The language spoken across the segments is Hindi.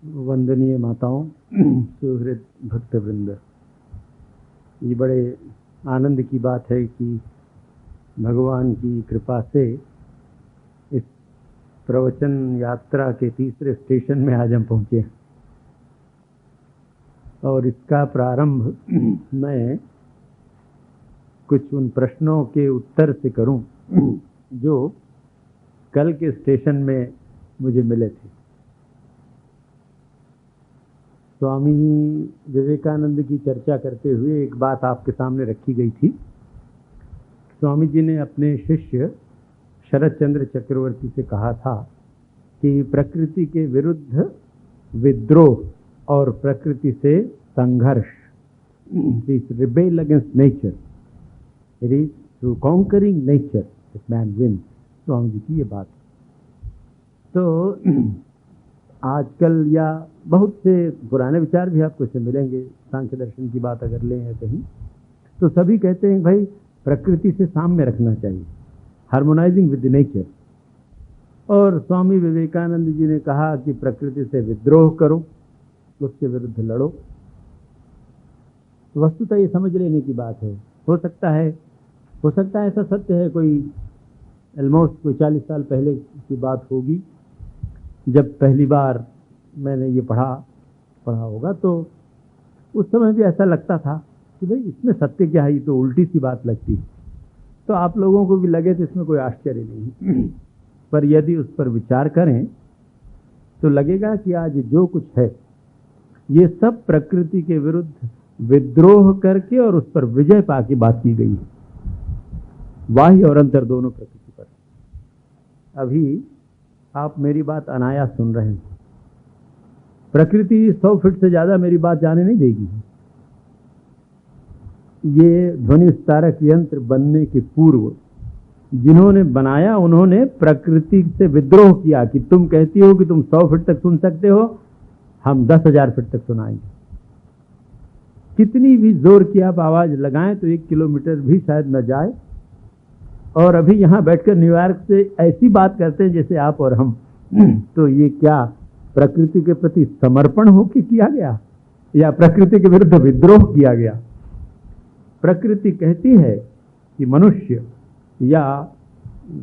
वंदनीय माताओं, सुहृद भक्तवृंद, ये बड़े आनंद की बात है कि भगवान की कृपा से इस प्रवचन यात्रा के तीसरे स्टेशन में आज हम पहुँचे हैं और इसका प्रारंभ मैं कुछ उन प्रश्नों के उत्तर से करूं जो कल के स्टेशन में मुझे मिले थे। स्वामी विवेकानंद की चर्चा करते हुए एक बात आपके सामने रखी गई थी। स्वामी जी ने अपने शिष्य शरद चंद्र चक्रवर्ती से कहा था कि प्रकृति के विरुद्ध विद्रोह और प्रकृति से संघर्ष, this rebel against nature, it is through conquering nature that man wins. Swami ji की ये बात। तो आजकल या बहुत से पुराने विचार भी आपको इससे मिलेंगे। सांख्य दर्शन की बात अगर लें है कहीं, तो सभी कहते हैं भाई प्रकृति से साम्य रखना चाहिए, हार्मोनाइजिंग विद नेचर। और स्वामी विवेकानंद जी ने कहा कि प्रकृति से विद्रोह करो, उसके विरुद्ध लड़ो। वस्तुतः ये समझ लेने की बात है। हो सकता है ऐसा सत्य है, कोई ऑलमोस्ट कोई 40 साल पहले की बात होगी जब पहली बार मैंने ये पढ़ा होगा, तो उस समय भी ऐसा लगता था कि भाई इसमें सत्य क्या है, ये तो उल्टी सी बात लगती है। तो आप लोगों को भी लगे तो इसमें कोई आश्चर्य नहीं, पर यदि उस पर विचार करें तो लगेगा कि आज जो कुछ है ये सब प्रकृति के विरुद्ध विद्रोह करके और उस पर विजय पाके बात की गई है, बाह्य और अंतर दोनों प्रकृति पर। अभी आप मेरी बात अनायास सुन रहे हैं। प्रकृति 100 फीट से ज्यादा मेरी बात जाने नहीं देगी। ये ध्वनि विस्तारक यंत्र बनने के पूर्व जिन्होंने बनाया उन्होंने प्रकृति से विद्रोह किया कि तुम कहती हो कि तुम 100 फीट तक सुन सकते हो, हम 10,000 फीट तक सुनाएंगे। कितनी भी जोर की आप आवाज लगाएं तो 1 किलोमीटर भी शायद न जाए। और अभी यहां बैठकर न्यूयॉर्क से ऐसी बात करते हैं जैसे आप और हम। तो ये क्या प्रकृति के प्रति समर्पण होकर किया गया या प्रकृति के विरुद्ध विद्रोह किया गया? प्रकृति कहती है कि मनुष्य या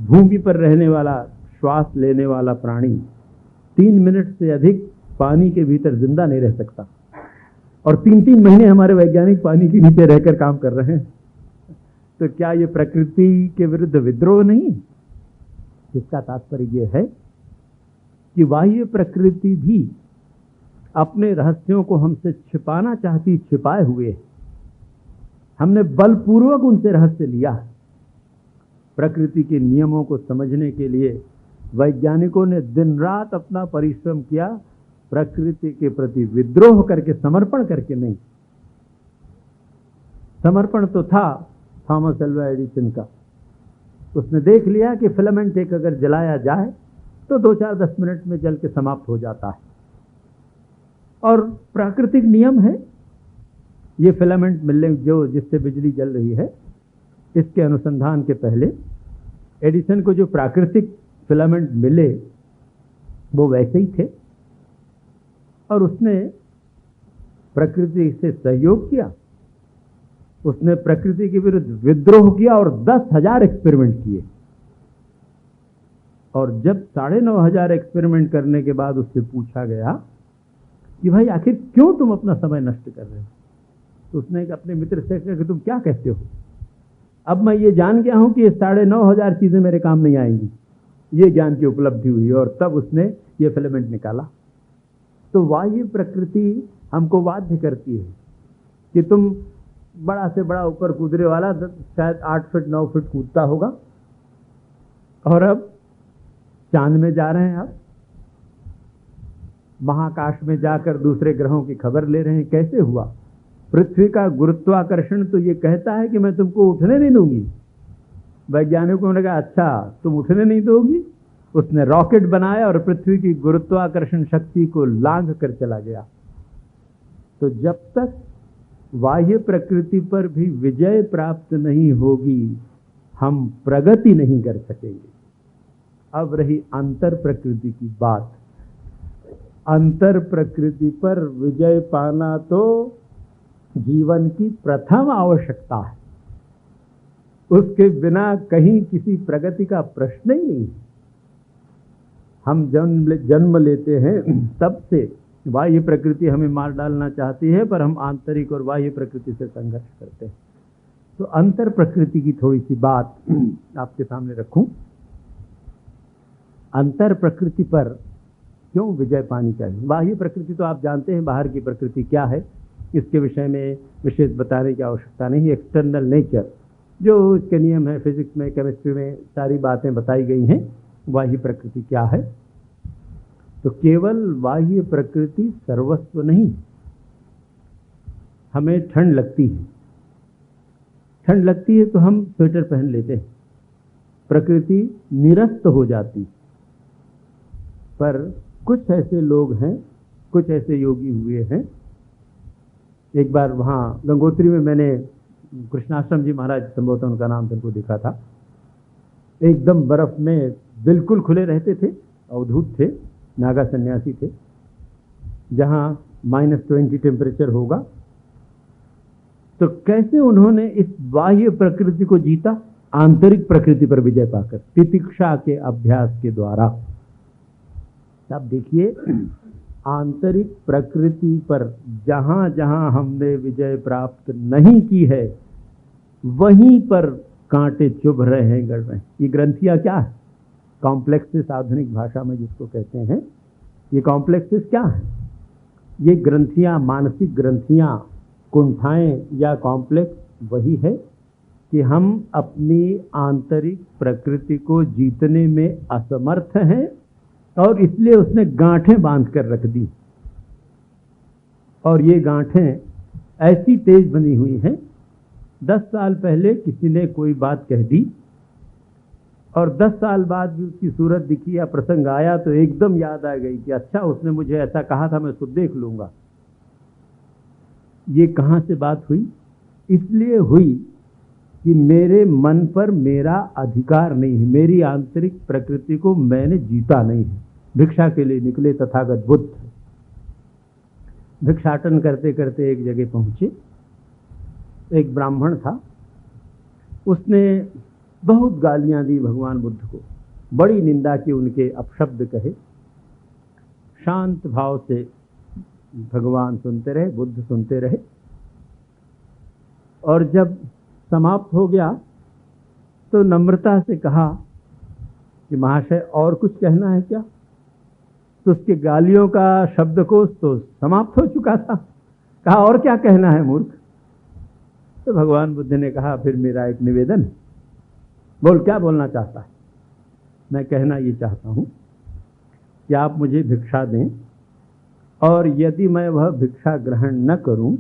भूमि पर रहने वाला श्वास लेने वाला प्राणी 3 मिनट से अधिक पानी के भीतर जिंदा नहीं रह सकता। और 3-3 महीने हमारे वैज्ञानिक पानी के नीचे रहकर काम कर रहे हैं। तो क्या ये प्रकृति के विरुद्ध विद्रोह नहीं? इसका तात्पर्य यह है कि बाह्य प्रकृति भी अपने रहस्यों को हमसे छिपाना चाहती, छिपाए हुए। हमने बलपूर्वक उनसे रहस्य लिया। प्रकृति के नियमों को समझने के लिए वैज्ञानिकों ने दिन रात अपना परिश्रम किया, प्रकृति के प्रति विद्रोह करके, समर्पण करके नहीं। समर्पण तो था थॉमस अल्वा एडिसन का। उसने देख लिया कि फिलामेंट एक अगर जलाया जाए तो 2-4-10 मिनट में जल के समाप्त हो जाता है। और प्राकृतिक नियम है, ये फिलामेंट मिलने जो जिससे बिजली जल रही है, इसके अनुसंधान के पहले एडिसन को जो प्राकृतिक फिलामेंट मिले वो वैसे ही थे। और उसने प्रकृति से सहयोग किया, उसने प्रकृति के विरुद्ध विद्रोह किया और 10,000 एक्सपेरिमेंट किए। और जब 9,500 एक्सपेरिमेंट करने के बाद उससे पूछा गया कि भाई आखिर क्यों तुम अपना समय नष्ट कर रहे हो, तो उसने अपने मित्र से कहा कि तुम क्या कहते हो, अब मैं ये जान गया हूं कि ये 9,500 चीजें मेरे काम नहीं आएंगी। ये ज्ञान की उपलब्धि हुई और तब उसने ये फिलामेंट निकाला। तो बाह्य प्रकृति हमको बाध्य करती है कि तुम बड़ा से बड़ा ऊपर कूदने वाला शायद 8 फीट 9 फीट कूदता होगा और अब चांद में जा रहे हैं, आप महाकाश में जाकर दूसरे ग्रहों की खबर ले रहे हैं। कैसे हुआ? पृथ्वी का गुरुत्वाकर्षण तो ये कहता है कि मैं तुमको उठने नहीं दूंगी। वैज्ञानिकों ने कहा अच्छा तुम उठने नहीं दोगी। उसने रॉकेट बनाया और पृथ्वी की गुरुत्वाकर्षण शक्ति को लांघ कर चला गया। तो जब तक बाह्य प्रकृति पर भी विजय प्राप्त नहीं होगी हम प्रगति नहीं कर सकेंगे। अब रही अंतर प्रकृति की बात। अंतर प्रकृति पर विजय पाना तो जीवन की प्रथम आवश्यकता है। उसके बिना कहीं किसी प्रगति का प्रश्न ही नहीं। हम जन्म लेते हैं तब से बाह्य प्रकृति हमें मार डालना चाहती है, पर हम आंतरिक और बाह्य प्रकृति से संघर्ष करते हैं। तो अंतर प्रकृति की थोड़ी सी बात आपके सामने रखूं। अंतर प्रकृति पर क्यों विजय पानी चाहिए? बाह्य प्रकृति तो आप जानते हैं, बाहर की प्रकृति क्या है, इसके विषय में विशेष बताने की आवश्यकता नहीं। एक्सटर्नल नेचर, जो इसके नियम है, फिजिक्स में, केमिस्ट्री में सारी बातें बताई गई हैं। बाह्य प्रकृति क्या है? तो केवल बाह्य प्रकृति सर्वस्व नहीं। हमें ठंड लगती है, ठंड लगती है तो हम स्वेटर पहन लेते हैं, प्रकृति निरस्त हो जाती। पर कुछ ऐसे लोग हैं, कुछ ऐसे योगी हुए हैं। एक बार वहाँ गंगोत्री में मैंने कृष्णाश्रम जी महाराज, संभवतः उनका नाम तुमको दिखा था, एकदम बर्फ में बिल्कुल खुले रहते थे, अवधूत थे, नागा सन्यासी थे, जहाँ -20 टेम्परेचर होगा। तो कैसे उन्होंने इस बाह्य प्रकृति को जीता? आंतरिक प्रकृति पर विजय पाकर, तितिक्षा के अभ्यास के द्वारा। अब देखिए, आंतरिक प्रकृति पर जहां जहां हमने विजय प्राप्त नहीं की है, वहीं पर कांटे चुभ रहे हैं, गड़ रहे हैं। ये ग्रंथियां क्या है? कॉम्प्लेक्सिस, आधुनिक भाषा में जिसको कहते हैं, ये कॉम्प्लेक्सिस क्या है? ये ग्रंथियां, मानसिक ग्रंथियां, कुंठाएं या कॉम्प्लेक्स वही है कि हम अपनी आंतरिक प्रकृति को जीतने में असमर्थ हैं, और इसलिए उसने गांठें बांध कर रख दी। और ये गांठें ऐसी तेज बनी हुई हैं, 10 साल पहले किसी ने कोई बात कह दी और 10 साल बाद भी उसकी सूरत दिखी या प्रसंग आया तो एकदम याद आ गई कि अच्छा, उसने मुझे ऐसा कहा था, मैं उसको देख लूंगा। ये कहां से बात हुई? इसलिए हुई कि मेरे मन पर मेरा अधिकार नहीं है, मेरी आंतरिक प्रकृति को मैंने जीता नहीं है। भिक्षा के लिए निकले तथागत बुद्ध, भिक्षाटन करते करते एक जगह पहुंचे। एक ब्राह्मण था, उसने बहुत गालियां दी भगवान बुद्ध को, बड़ी निंदा की, उनके अपशब्द कहे। शांत भाव से भगवान सुनते रहे, बुद्ध सुनते रहे। और जब समाप्त हो गया तो नम्रता से कहा कि महाशय और कुछ कहना है क्या? तो उसके गालियों का शब्दकोश तो समाप्त हो चुका था। कहा और क्या कहना है मूर्ख? तो भगवान बुद्ध ने कहा, फिर मेरा एक निवेदन है। बोल, क्या बोलना चाहता है? मैं कहना ये चाहता हूं कि आप मुझे भिक्षा दें, और यदि मैं वह भिक्षा ग्रहण न करूं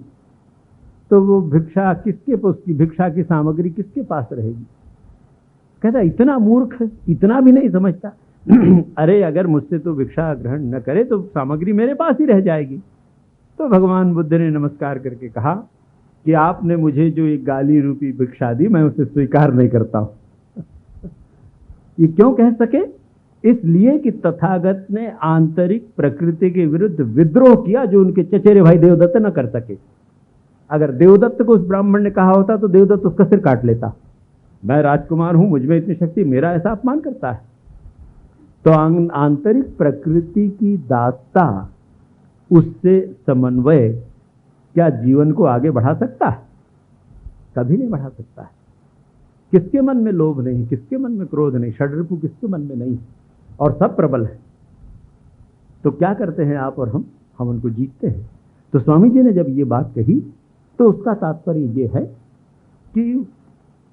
तो वो भिक्षा किसके, उसकी भिक्षा की सामग्री किसके पास रहेगी? कहता, इतना मूर्ख, इतना भी नहीं समझता। अरे अगर मुझसे तो भिक्षा ग्रहण न करे तो सामग्री मेरे पास ही रह जाएगी। तो भगवान बुद्ध ने नमस्कार करके कहा कि आपने मुझे जो एक गाली रूपी भिक्षा दी, मैं उसे स्वीकार नहीं करता हूं। ये क्यों कह सके? इसलिए कि तथागत ने आंतरिक प्रकृति के विरुद्ध विद्रोह किया, जो उनके चचेरे भाई देवदत्त न कर सके। अगर देवदत्त को उस ब्राह्मण ने कहा होता तो देवदत्त उसका सिर काट लेता। मैं राजकुमार हूं, मुझ में इतनी शक्ति, मेरा ऐसा अपमान करता है। तो आंतरिक प्रकृति की दासता, उससे समन्वय क्या जीवन को आगे बढ़ा सकता है? कभी नहीं बढ़ा सकता है। किसके मन में लोभ नहीं, किसके मन में क्रोध नहीं, षड्रिपु किसके मन में नहीं, और सब प्रबल है। तो क्या करते हैं आप और हम उनको जीतते हैं। तो स्वामी जी ने जब ये बात कही तो उसका तात्पर्य ये है कि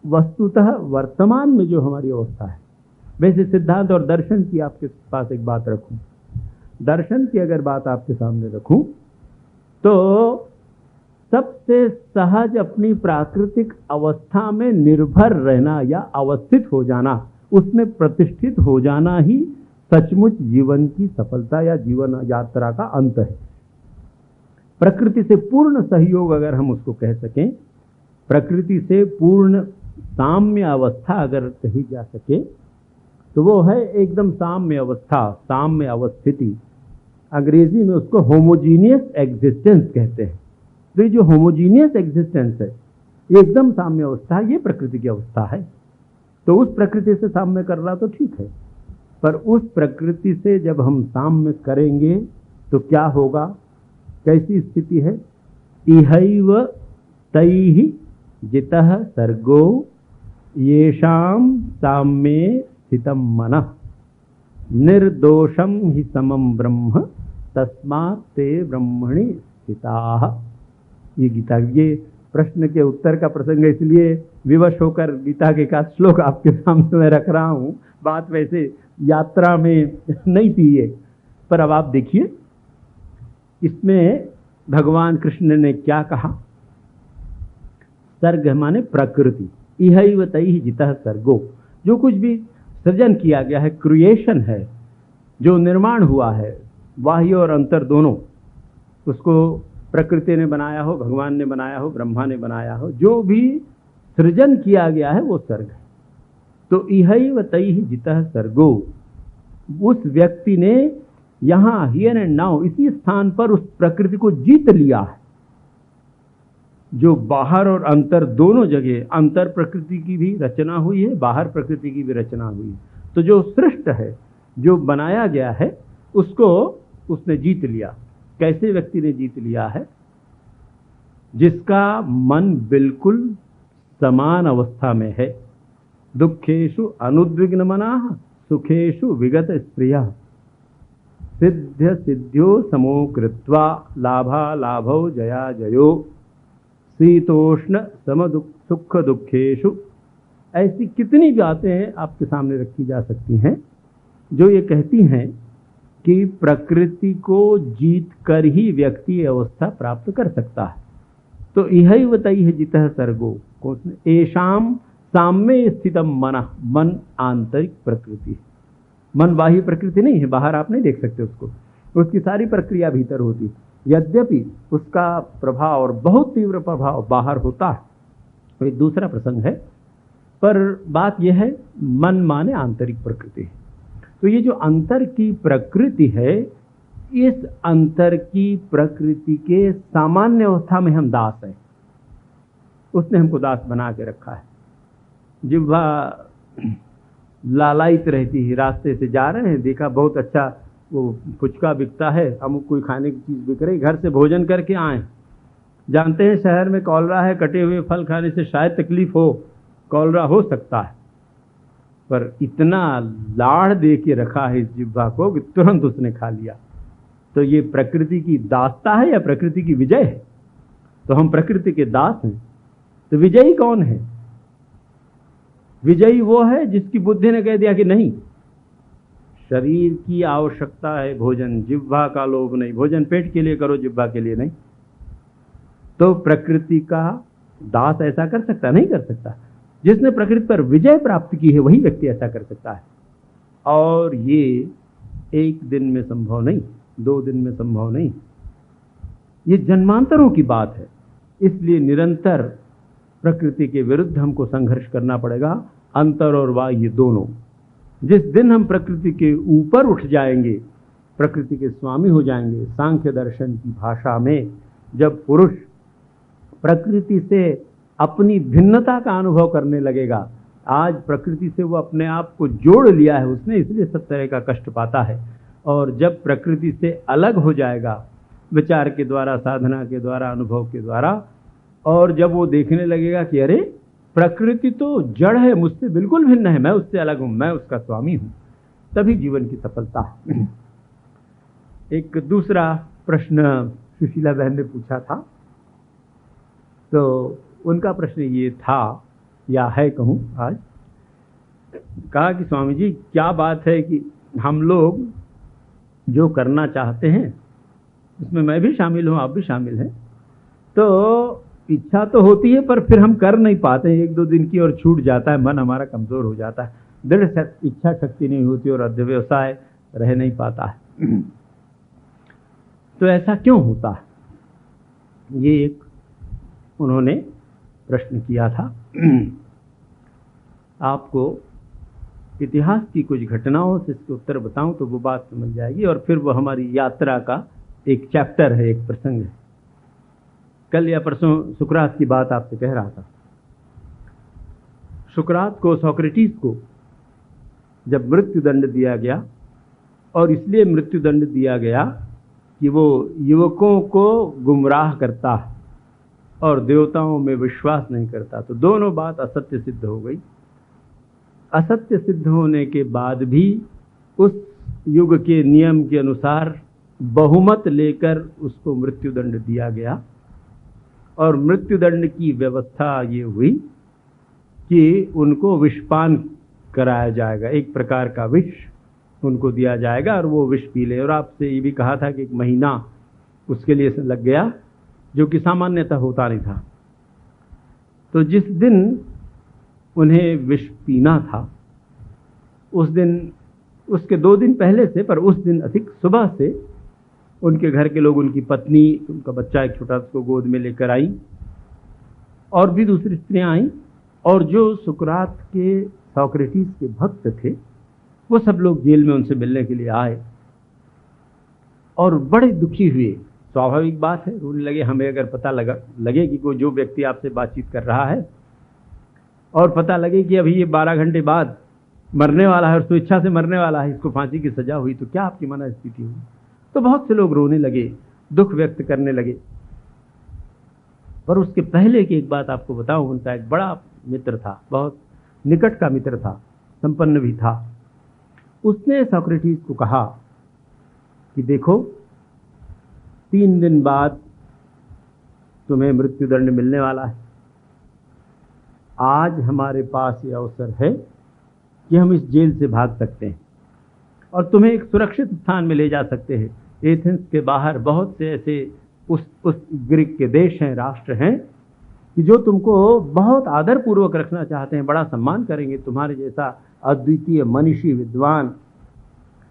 वस्तुतः वर्तमान में जो हमारी अवस्था है, वैसे सिद्धांत और दर्शन की आपके पास एक बात रखूं, दर्शन की अगर बात आपके सामने रखूं तो सबसे सहज अपनी प्राकृतिक अवस्था में निर्भर रहना या अवस्थित हो जाना, उसमें प्रतिष्ठित हो जाना ही सचमुच जीवन की सफलता या जीवन यात्रा का अंत है। प्रकृति से पूर्ण सहयोग अगर हम उसको कह सकें, प्रकृति से पूर्ण साम्य अवस्था अगर कही जा सके, तो वो है एकदम साम्य अवस्था, साम्य अवस्थिति। अंग्रेजी में उसको होमोजीनियस एग्जिस्टेंस कहते हैं। तो ये जो होमोजीनियस एग्जिस्टेंस है, ये एकदम साम्य अवस्था है, ये प्रकृति की अवस्था है। तो उस प्रकृति से साम्य कर रहा तो ठीक है, पर उस प्रकृति से जब हम साम्य करेंगे तो क्या होगा, कैसी स्थिति है? इहैव तैः जितः सर्गो येषां साम्ये स्थितं मनः निर्दोषं हि समं ब्रह्म तस्मात् ते ब्रह्मणि स्थिताः। ये गीता, ये प्रश्न के उत्तर का प्रसंग है, इसलिए विवश होकर गीता के का श्लोक आपके सामने मैं रख रहा हूँ। बात वैसे यात्रा में नहीं थी ये, पर अब आप देखिए इसमें भगवान कृष्ण ने क्या कहा। सर्ग माने प्रकृति, इहैव तैः जितः सर्गो, जो कुछ भी सृजन किया गया है, क्रिएशन है, जो निर्माण हुआ है, बाह्य और अंतर दोनों, उसको प्रकृति ने बनाया हो, भगवान ने बनाया हो, ब्रह्मा ने बनाया हो, जो भी सृजन किया गया है वो सर्ग है। तो इहैव तैः जितः सर्गो, उस व्यक्ति ने यहाँ हियर एंड नाउ इसी स्थान पर उस प्रकृति को जीत लिया है। जो बाहर और अंतर दोनों जगह, अंतर प्रकृति की भी रचना हुई है, बाहर प्रकृति की भी रचना हुई है। तो जो सृष्ट है, जो बनाया गया है, उसको उसने जीत लिया। कैसे व्यक्ति ने जीत लिया है? जिसका मन बिल्कुल समान अवस्था में है। दुखेषु अनुद्विग्न मनाः सुखेषु विगत स्प्रियः सिद्ध्य सिद्ध्यो समो कृत्वा लाभा लाभौ जया जयो शीतोष्ण सम सुख दुखेषु। ऐसी कितनी बातें आपके सामने रखी जा सकती हैं जो ये कहती हैं कि प्रकृति को जीत कर ही व्यक्ति अवस्था प्राप्त कर सकता है। तो इहैव तैः जितः सर्गो, एषां साम्ये स्थितं मनः, मन आंतरिक प्रकृति है, मन बाह्य प्रकृति नहीं है, बाहर आप नहीं देख सकते उसको, उसकी सारी प्रक्रिया भीतर होती है। यद्यपि उसका प्रभाव और बहुत तीव्र प्रभाव बाहर होता है, तो एक दूसरा प्रसंग है, पर बात यह है मन माने आंतरिक प्रकृति है। तो ये जो अंतर की प्रकृति है, इस अंतर की प्रकृति के सामान्य अवस्था में हम दास हैं। उसने हमको दास बना के रखा है। जिह्वा लालायित रहती है, रास्ते से जा रहे हैं, देखा बहुत अच्छा वो फुचका बिकता है, अमुक कोई खाने की चीज़ बिक रही, घर से भोजन करके आए। जानते हैं शहर में कॉलरा है, कटे हुए फल खाने से शायद तकलीफ हो, कॉलरा हो सकता है, पर इतना लाड़ दे के रखा है इस जिह्वा को कि तुरंत उसने खा लिया। तो ये प्रकृति की दासता है या प्रकृति की विजय है? तो हम प्रकृति के दास हैं। तो विजयी कौन है? विजयी वो है जिसकी बुद्धि ने कह दिया कि नहीं, शरीर की आवश्यकता है भोजन, जिह्वा का लोभ नहीं, भोजन पेट के लिए करो, जिह्वा के लिए नहीं। तो प्रकृति का दास ऐसा कर सकता? नहीं कर सकता। जिसने प्रकृति पर विजय प्राप्त की है वही व्यक्ति ऐसा कर सकता है। और ये एक दिन में संभव नहीं, 2 दिन में संभव नहीं, ये जन्मांतरों की बात है। इसलिए निरंतर प्रकृति के विरुद्ध हमको संघर्ष करना पड़ेगा, अंतर और बाह्य दोनों। जिस दिन हम प्रकृति के ऊपर उठ जाएंगे, प्रकृति के स्वामी हो जाएंगे, सांख्य दर्शन की भाषा में जब पुरुष प्रकृति से अपनी भिन्नता का अनुभव करने लगेगा, आज प्रकृति से वो अपने आप को जोड़ लिया है उसने, इसलिए सब तरह का कष्ट पाता है। और जब प्रकृति से अलग हो जाएगा, विचार के द्वारा, साधना के द्वारा, अनुभव के द्वारा, और जब वो देखने लगेगा कि अरे प्रकृति तो जड़ है, मुझसे बिल्कुल भिन्न है, मैं उससे अलग हूं, मैं उसका स्वामी हूं, तभी जीवन की सफलता है। एक दूसरा प्रश्न सुशीला बहन ने पूछा था, तो उनका प्रश्न ये था, या है कहूँ आज, कहा कि स्वामी जी क्या बात है कि हम लोग जो करना चाहते हैं उसमें मैं भी शामिल हूँ, आप भी शामिल हैं, तो इच्छा तो होती है पर फिर हम कर नहीं पाते हैं, 1-2 दिन की और छूट जाता है, मन हमारा कमजोर हो जाता है, दृढ़ इच्छा शक्ति नहीं होती और अध्यवसाय रह नहीं पाता है। तो ऐसा क्यों होता है? ये एक उन्होंने प्रश्न किया था। आपको इतिहास की कुछ घटनाओं से इसके उत्तर बताऊं तो वो बात समझ जाएगी, और फिर वो हमारी यात्रा का एक चैप्टर है, एक प्रसंग है। कल या परसों सुकरात की बात आपसे कह रहा था। सुकरात को, सोक्रेटिस को जब मृत्युदंड दिया गया, और इसलिए मृत्युदंड दिया गया कि वो युवकों को गुमराह करता है और देवताओं में विश्वास नहीं करता, तो दोनों बात असत्य सिद्ध हो गई। असत्य सिद्ध होने के बाद भी उस युग के नियम के अनुसार बहुमत लेकर उसको मृत्युदंड दिया गया, और मृत्युदंड की व्यवस्था ये हुई कि उनको विषपान कराया जाएगा, एक प्रकार का विष उनको दिया जाएगा और वो विष पी ले। और आपसे ये भी कहा था कि 1 महीना उसके लिए लग गया, जो कि सामान्यतः होता नहीं था। तो जिस दिन उन्हें विष पीना था, उस दिन, उसके 2 दिन पहले से, पर उस दिन अधिक सुबह से उनके घर के लोग, उनकी पत्नी, उनका बच्चा एक छोटा, उसको गोद में लेकर आई, और भी दूसरी स्त्रियां आई, और जो सुकरात के, सोक्रेटिस के भक्त थे, वो सब लोग जेल में उनसे मिलने के लिए आए और बड़े दुखी हुए। स्वाभाविक बात है, रोने लगे। हमें अगर पता लगे कि कोई, जो व्यक्ति आपसे बातचीत कर रहा है, और पता लगे कि अभी ये 12 घंटे बाद मरने वाला है और स्वेच्छा से मरने वाला है, इसको फांसी की सजा हुई, तो क्या आपकी मनस्थिति हुई? तो बहुत से लोग रोने लगे, दुख व्यक्त करने लगे। पर उसके पहले की एक बात आपको बताऊं, उनका एक बड़ा मित्र था, बहुत निकट का मित्र था, संपन्न भी था। उसने सोक्रेटिस को कहा कि देखो, 3 दिन बाद तुम्हें मृत्युदंड मिलने वाला है। आज हमारे पास ये अवसर है कि हम इस जेल से भाग सकते हैं और तुम्हें एक सुरक्षित स्थान में ले जा सकते हैं। एथेंस के बाहर बहुत से ऐसे उस ग्रीक के देश हैं, राष्ट्र हैं, कि जो तुमको बहुत आदरपूर्वक रखना चाहते हैं, बड़ा सम्मान करेंगे, तुम्हारे जैसा अद्वितीय मनीषी विद्वान,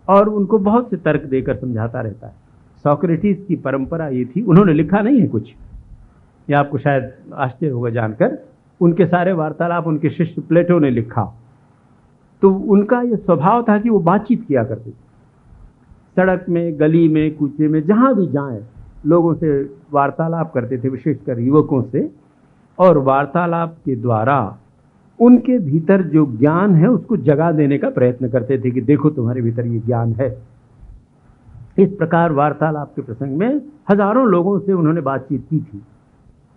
और उनको बहुत से तर्क देकर समझाता रहता है। सोक्रेटिस की परंपरा ये थी, उन्होंने लिखा नहीं है कुछ, ये आपको शायद आश्चर्य होगा जानकर, उनके सारे वार्तालाप उनके शिष्य प्लेटो ने लिखा। तो उनका ये स्वभाव था कि वो बातचीत किया करते थे, सड़क में, गली में, कूचे में, जहां भी जाएं लोगों से वार्तालाप करते थे, विशेषकर युवकों से, और वार्तालाप के द्वारा उनके भीतर जो ज्ञान है उसको जगा देने का प्रयत्न करते थे कि देखो तुम्हारे भीतर ये ज्ञान है। इस प्रकार वार्तालाप के प्रसंग में हजारों लोगों से उन्होंने बातचीत की थी,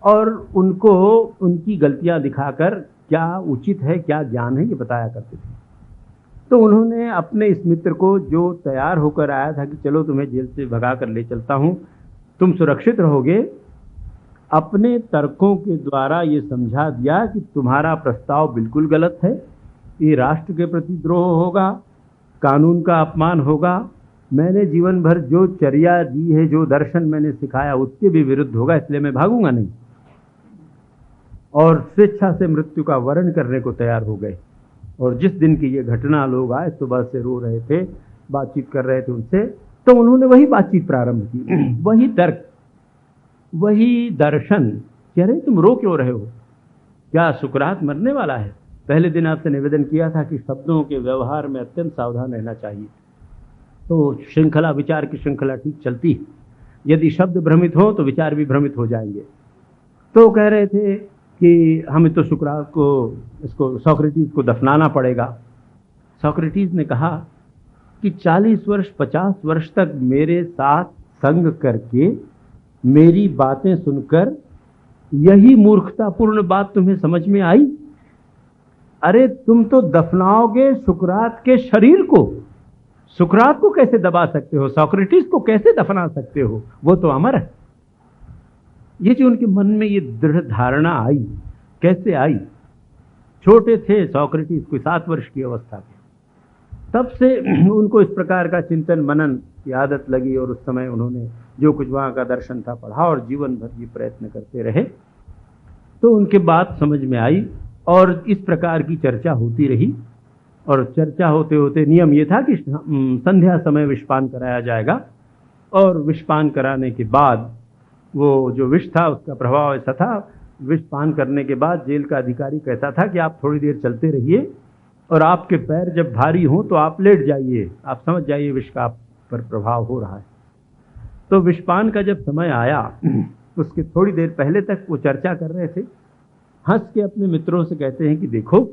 और उनको उनकी गलतियां दिखाकर क्या उचित है, क्या ज्ञान है, ये बताया करते थे। तो उन्होंने अपने इस मित्र को, जो तैयार होकर आया था कि चलो तुम्हें जेल से भगा कर ले चलता हूं, तुम सुरक्षित रहोगे, अपने तर्कों के द्वारा ये समझा दिया कि तुम्हारा प्रस्ताव बिल्कुल गलत है, ये राष्ट्र के प्रति द्रोह होगा, कानून का अपमान होगा, मैंने जीवन भर जो चर्या दी है, जो दर्शन मैंने सिखाया, उसके भी विरुद्ध होगा, इसलिए मैं भागूंगा नहीं। और स्वेच्छा से मृत्यु का वर्ण करने को तैयार हो गए। और जिस दिन की ये घटना, लोग आए, सुबह से रो रहे थे, बातचीत कर रहे थे उनसे, तो उन्होंने वही बातचीत प्रारंभ की, वही तर्क, वही दर्शन। कह रहे तुम रो क्यों रहे हो? क्या सुकरात मरने वाला है? पहले दिन आपसे निवेदन किया था कि शब्दों के व्यवहार में अत्यंत सावधान रहना चाहिए, तो श्रृंखला, विचार की श्रृंखला ठीक चलती है। यदि शब्द भ्रमित हो तो विचार भी भ्रमित हो जाएंगे। तो कह रहे थे कि हमें तो सुकरात को, इसको, सोक्रेटिस को दफनाना पड़ेगा। सोक्रेटिस ने कहा कि 40 वर्ष, 50 वर्ष तक मेरे साथ संग करके, मेरी बातें सुनकर, यही मूर्खतापूर्ण बात तुम्हें समझ में आई? अरे तुम तो दफनाओगे सुकरात के शरीर को, सुकरात को कैसे दबा सकते हो? सोक्रेटिस को कैसे दफना सकते हो? वो तो अमर है। ये जो उनके मन में ये दृढ़ धारणा आई, कैसे आई? छोटे थे सोक्रेटिस, कोई 7 वर्ष की अवस्था के, तब से उनको इस प्रकार का चिंतन मनन की आदत लगी, और उस समय उन्होंने जो कुछ वहाँ का दर्शन था पढ़ा, और जीवन भर ये प्रयत्न करते रहे। तो उनके बात समझ में आई, और इस प्रकार की चर्चा होती रही। और चर्चा होते होते नियम ये था कि संध्या समय विषपान कराया जाएगा, और विषपान कराने के बाद वो जो विष था उसका प्रभाव ऐसा था, विषपान करने के बाद जेल का अधिकारी कहता था कि आप थोड़ी देर चलते रहिए, और आपके पैर जब भारी हों तो आप लेट जाइए, आप समझ जाइए विष का आप पर प्रभाव हो रहा है। तो विषपान का जब समय आया, उसके थोड़ी देर पहले तक वो चर्चा कर रहे थे, हंस के अपने मित्रों से कहते हैं कि देखो,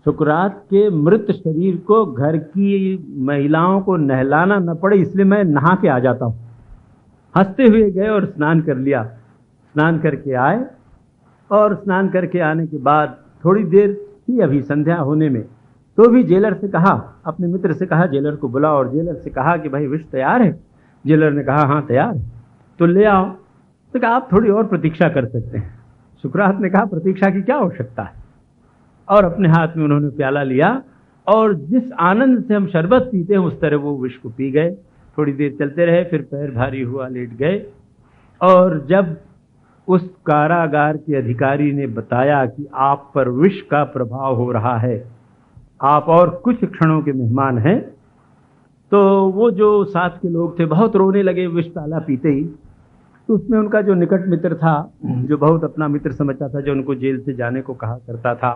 सुकरात के मृत शरीर को घर की महिलाओं को नहलाना न पड़े, इसलिए मैं नहा के आ जाता हूं। हंसते हुए गए और स्नान कर लिया। स्नान करके आए, और स्नान करके आने के बाद थोड़ी देर थी अभी संध्या होने में, तो भी जेलर से कहा, अपने मित्र से कहा जेलर को बुलाओ, और जेलर से कहा कि भाई विष तैयार है। जेलर ने कहा हाँ तैयार है, तो ले आओ। तो कहा आप थोड़ी और प्रतीक्षा कर सकते हैं। सुकरात ने कहा प्रतीक्षा की क्या आवश्यकता है, और अपने हाथ में उन्होंने प्याला लिया, और जिस आनंद से हम शरबत पीते हैं उस तरह वो विष को पी गए। थोड़ी देर चलते रहे, फिर पैर भारी हुआ, लेट गए। और जब उस कारागार के अधिकारी ने बताया कि आप पर विष का प्रभाव हो रहा है, आप और कुछ क्षणों के मेहमान हैं, तो वो जो साथ के लोग थे बहुत रोने लगे विष प्याला पीते ही। तो उसमें उनका जो निकट मित्र था, जो बहुत अपना मित्र समझता था, जो उनको जेल से जाने को कहा करता था,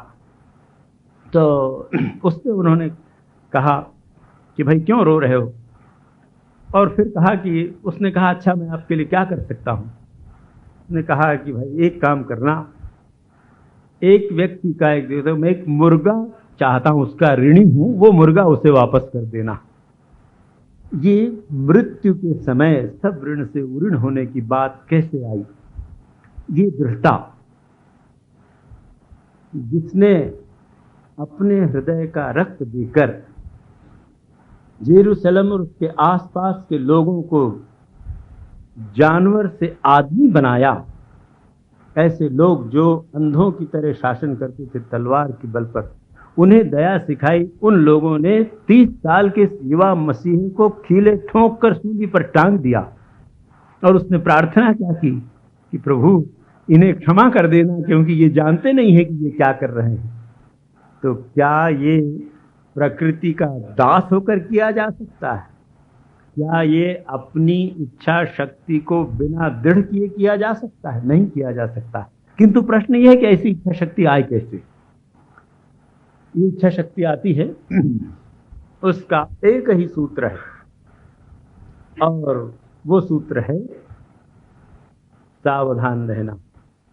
तो उससे उन्होंने कहा कि भाई क्यों रो रहे हो। और फिर कहा कि उसने कहा अच्छा मैं आपके लिए क्या कर सकता हूँ। उसने कहा कि भाई एक काम करना, एक व्यक्ति का मैं एक मुर्गा चाहता हूँ, उसका ऋणी हूँ, वो मुर्गा उसे वापस कर देना। ये मृत्यु के समय सब ऋण से उऋण होने की बात कैसे आई? ये दृष्टा जिसने अपने हृदय का रक्त देकर जेरूसलम और उसके आसपास के लोगों को जानवर से आदमी बनाया, ऐसे लोग जो अंधों की तरह शासन करते थे तलवार के बल पर, उन्हें दया सिखाई। उन लोगों ने 30 साल के युवा मसीह को खीले ठोंक कर सूली पर टांग दिया, और उसने प्रार्थना क्या की कि प्रभु इन्हें क्षमा कर देना, क्योंकि ये जानते नहीं है कि ये क्या कर रहे हैं। तो क्या ये प्रकृति का दास होकर किया जा सकता है? क्या ये अपनी इच्छा शक्ति को बिना दृढ़ किए किया जा सकता है? नहीं किया जा सकता। किंतु प्रश्न यह है कि ऐसी इच्छा शक्ति आए कैसे? ये इच्छा शक्ति आती है, उसका एक ही सूत्र है, और वो सूत्र है सावधान रहना।